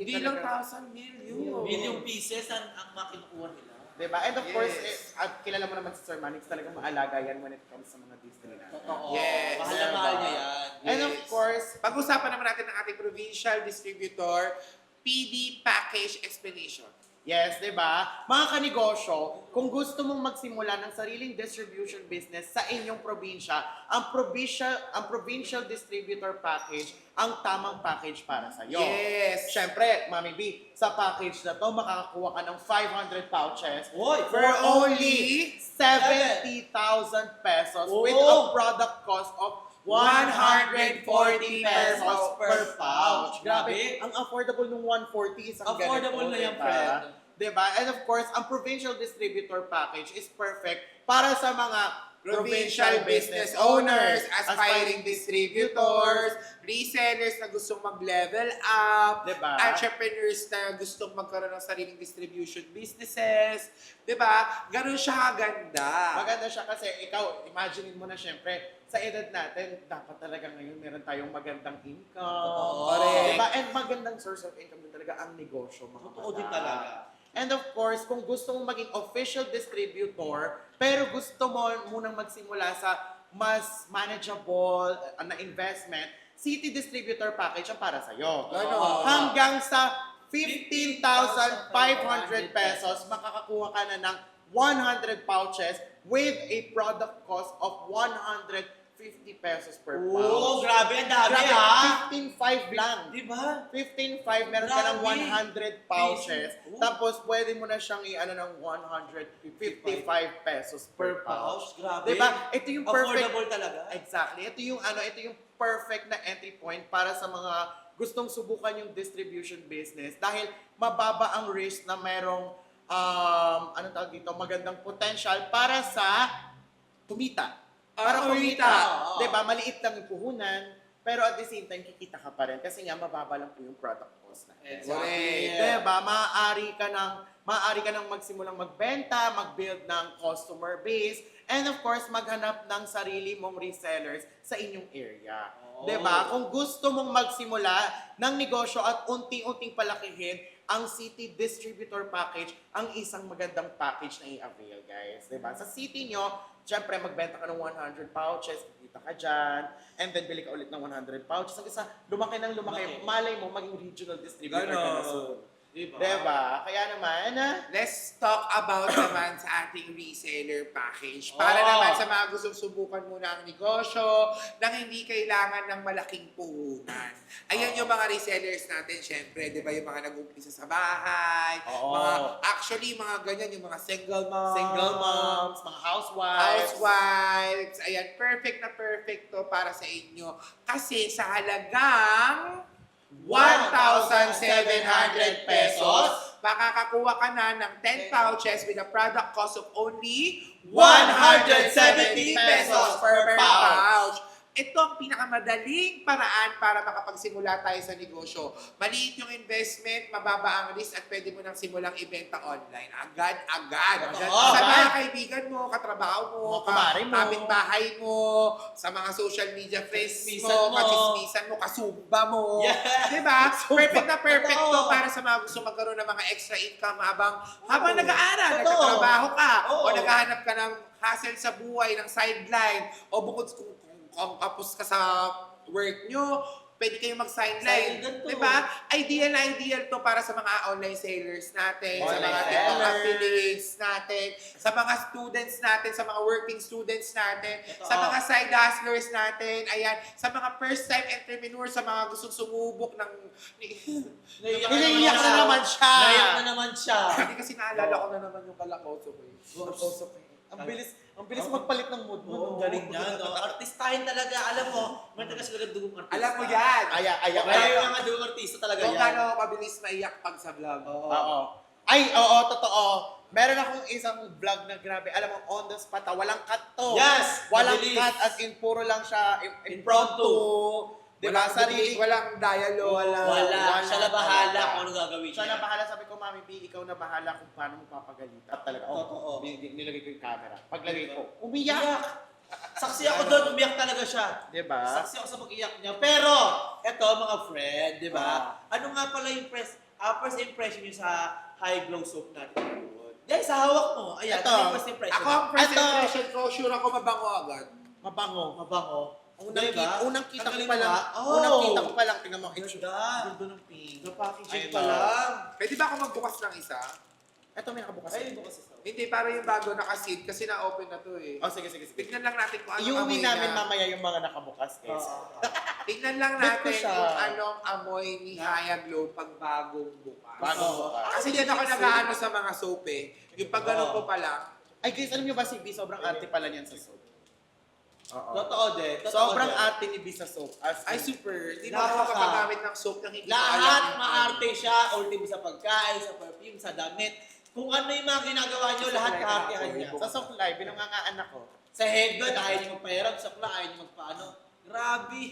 Hindi lang 1,000 million. Million pieces ang makinukuha nila. Diba? And of course, kilala mo naman si Sir Manix, talagang maalaga yan when it comes sa mga Disney na. Totoo. Yes. Mahal na mahal niya yan. And of course, Pag-usapan naman natin ang ating provincial distributor, PD Package Explanation. yes, di ba? Mga kanegosyo, kung gusto mong magsimula ng sariling distribution business sa inyong probinsya, ang provincial distributor package ang tamang package para sa iyo. Yes. Siyempre, Mami B, sa package na to, makakakuha ka ng 500 pouches Oy, for only 70,000 pesos with a product cost of 140 pesos per pouch. Grabe, ang affordable ng 140 isang ganito. Affordable na yan, diba? friend. Diba? And of course, ang provincial distributor package is perfect para sa mga Provincial business owners, aspiring distributors, resellers na gustong mag-level up, Diba? entrepreneurs na gustong magkaroon ng sariling distribution businesses, 'di ba? Ganun siya kaganda. Maganda siya kasi ikaw, imaginein mo na syempre, sa edad natin, dapat talaga ngayon meron tayong magandang income. Totoo. Correct. Diba? And magandang source of income din talaga ang negosyo. Mga Totoo din kasama. talaga. And of course, kung gusto mong maging official distributor, pero gusto mo munang magsimula sa mas manageable na investment, City Distributor Package ang para sa'yo. Ganon. Hanggang sa 15,500 pesos, makakakuha ka na ng 100 pouches with a product cost of 150 pesos per pouch. Oo, grabe, ang dami Grabe, ha. 15,500 lang. Di ba? 15,500 meron ka ng Grabe. 100 pouches. Oo. Tapos pwede mo na siyang i-ano ng 155 pesos per pouch. Grabe. Diba? Ito yung perfect. Affordable talaga. Exactly. Ito yung perfect na entry point para sa mga gustong subukan yung distribution business dahil mababa ang risk na merong anong tawag dito, magandang potential para sa kumita. Para kumita. Oo. Diba? Maliit lang yung puhunan, pero at the same time, kikita ka pa rin kasi nga mababa lang po yung product cost natin. Exactly. Diba? Maaari ka nang magsimulang magbenta, mag-build ng customer base, and of course, maghanap ng sarili mong resellers sa inyong area. Oo. Diba? Kung gusto mong magsimula ng negosyo at unti-unting palakihin, ang City Distributor Package ang isang magandang package na i-avail, guys. Diba? Sa city nyo, syempre, magbenta ka ng 100 pouches, kita ka dyan, and then bili ka ulit ng 100 pouches. Ang isa, lumaki ng lumaki, malay mo, maging regional distributor ka na soon. Diba? Diba? Kaya naman, Let's talk about naman sa ating reseller package. Para Oh. naman sa mga gustong subukan muna ang negosyo nang hindi kailangan ng malaking puhunan. Ayan yung mga resellers natin, syempre, di ba yung mga nag-umpisa sa bahay, Oo. actually, mga ganyan, yung mga single moms, mga housewives. Ayan, perfect na perfect to para sa inyo. Kasi sa halagang 1,700 pesos, makakakuha ka na ng 10 pouches with a product cost of only 170 pesos per pouch. Ito ang pinakamadaling paraan para makapagsimula tayo sa negosyo. Maliit yung investment, mababa ang risk at pwede mo nang simulang ibenta online. Agad-agad. Totoo. Sa mga kaibigan mo, katrabaho mo, Mga kumare mo. kapitbahay mo, sa mga social media friends Chismisan mo, mo. kachismisan mo, kasumba mo. Yeah. Diba? Perfect na perfect to Totoo. para sa mga gusto magkaroon ng mga extra income habang nag-aaral, Totoo. nagtatrabaho ka, Oo. o naghahanap ka ng hassle sa buhay, ng sideline, o bukod kung kapos ka sa work nyo, pwede kayong mag-sideline. Sideline to. Diba? Ideal na ideal to para sa mga online sellers natin, sa Online mga TikTok sellers. affiliates natin, sa mga students natin, sa mga working students natin, Totoo. sa mga side hustlers natin, ayan, sa mga first-time entrepreneurs, sa mga gustong sumubok ng... Hinihiyak na naman siya. Naiyak na naman siya. Hindi kasi naalala ko na naman yung kalakoso ko eh. Ang bilis magpalit ng mood mo. Oo, ang galing niya. No? Artistahin talaga. Alam mo, may taga siguro dugong artista. Alam mo yan! Ayak. Kaya yung mga dugong artista talaga Kung yan. gano'n mabilis maiyak pag sa vlog. Oo. Ay, oo, totoo. Meron akong isang vlog na grabe. Alam mo, on the spot, walang cut to. Yes! Walang mabilis. cut, as in, puro lang siya impromptu. Diba? Walang Sarili. walang dialogue. Wala. Siya na bahala talaga. kung ano gagawin Siya niya. na bahala. Sabi ko, Mami B, ikaw na bahala kung paano mo papagalitan. Talaga. Totoo. Nilagay ko yung camera. Paglagay ko, umiyak. Iyak. Saksi ako doon, umiyak talaga siya. Diba? Saksi ako sa pag-iyak niya. Pero, eto mga friend, di ba? Ano nga pala yung first impression nyo sa high glow soap natin. Guys, sa hawak mo. Ayan, Ito. ano yung first impression? Ako, ang first Ito. impression ko, sure ako mabango agad. Mabango. Mabango. Unang kita ko Tanggalin pa mo, lang. ha? Oh. Unang kita ko pa lang, tingnan mo. Ganda. Ganda ng pink. Na-packaging Ayun pa na. lang. Pwede ba ako magbukas ng isa? Ito may nakabukas. Ay, bukas isa. Hindi, para yung bago nakaseed kasi na-open na to eh. Oh, sige. Tignan lang natin kung anong Iuwi amoy namin niya. mamaya yung mga nakabukas, guys. Tignan lang Bet ko natin siya. kung anong amoy ni Haya Glow pag bagong bukas. Bagong Oo. bukas. Kasi yan ako nag-aano sa mga soap eh. Yung pag ganun ko pa lang. Ay guys, alam niyo ba si B, sobrang arte pala niyan sa soap. Oo. Totoo din. Totoo Sobrang din. arte ni B sa soap. As Ay, in, super. Hindi mo Nakaka- ako makagamit ng soap na hindi ko Lahat alam. maarte siya, ultimo sa pagkain, sa perfume, sa damit. Kung ano yung mga ginagawa nyo, lahat kaartehan niya. sa soap live, binungangaan ako. Sa headband, ayaw niyo magpahiram, sa kla, ayaw niyo magpaano. Grabe.